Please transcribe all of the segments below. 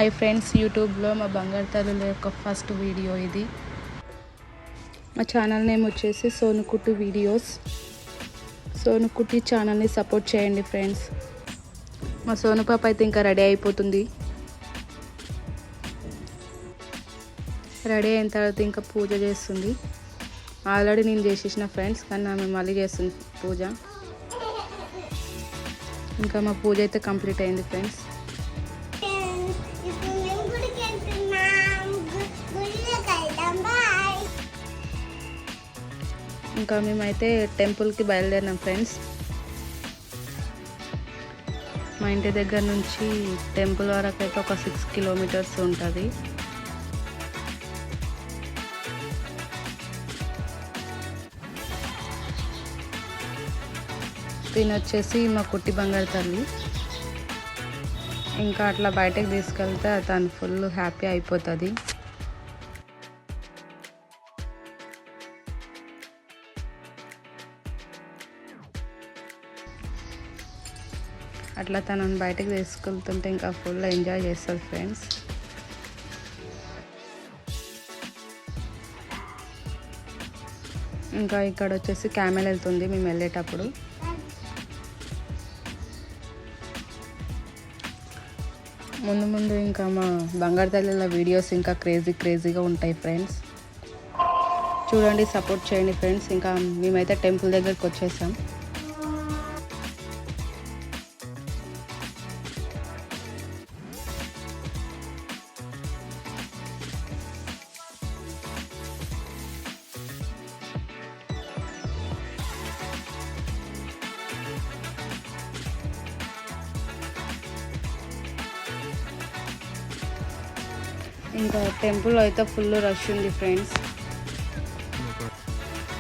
Hi friends, యూట్యూబ్లో మా బంగారు తల్లుల యొక్క ఫస్ట్ వీడియో ఇది. మా ఛానల్ నేమ్ వచ్చేసి సోనుకుట్టు వీడియోస్. సోనుకుట్టి ఛానల్ని సపోర్ట్ చేయండి ఫ్రెండ్స్. మా సోను పాప అయితే ఇంకా రెడీ అయిపోతుంది. రెడీ అయిన తర్వాత ఇంకా పూజ చేస్తుంది. ఆల్రెడీ నేను చేసేసిన ఫ్రెండ్స్, కానీ ఆమె మళ్ళీ చేస్తుంది పూజ. ఇంకా మా పూజ అయితే కంప్లీట్ అయింది ఫ్రెండ్స్. ఇంకా మేమైతే టెంపుల్కి బయలుదేరినాం ఫ్రెండ్స్. మా ఇంటి దగ్గర నుంచి టెంపుల్ వరకు అయితే ఒక 6 కిలోమీటర్స్ ఉంటుంది. దీని వచ్చేసి మా కుట్టి బంగారు తల్లి. ఇంకా అట్లా బయటకు తీసుకెళ్తే తను ఫుల్ హ్యాపీ అయిపోతుంది. అట్లా తనని బయటకు తీసుకెళ్తుంటే ఇంకా ఫుల్ ఎంజాయ్ చేస్తుంది ఫ్రెండ్స్. ఇంకా ఇక్కడ వచ్చేసి క్యామెల్ వెళ్తుంది మేము వెళ్ళేటప్పుడు. ముందు ఇంకా మా బంగారు తల్లిల వీడియోస్ ఇంకా క్రేజీగా ఉంటాయి ఫ్రెండ్స్. చూడండి, సపోర్ట్ చేయండి ఫ్రెండ్స్. ఇంకా మేమైతే టెంపుల్ దగ్గరికి వచ్చేసాం. ఇంకా టెంపుల్లో అయితే ఫుల్ రష్ ఉంది ఫ్రెండ్స్.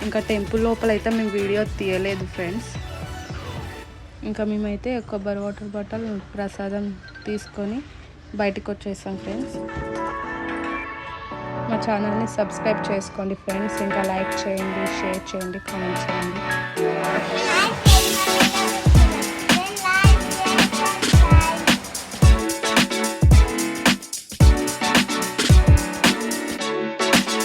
ఇంకా టెంపుల్ లోపల అయితే మేము వీడియో తీయలేదు ఫ్రెండ్స్. ఇంకా మేమైతే కొబ్బరి వాటర్ బాటిల్ ప్రసాదం తీసుకొని బయటకు వచ్చేసాం ఫ్రెండ్స్. మా ఛానల్ని సబ్స్క్రైబ్ చేసుకోండి ఫ్రెండ్స్. ఇంకా లైక్ చేయండి, షేర్ చేయండి, కామెంట్ చేయండి.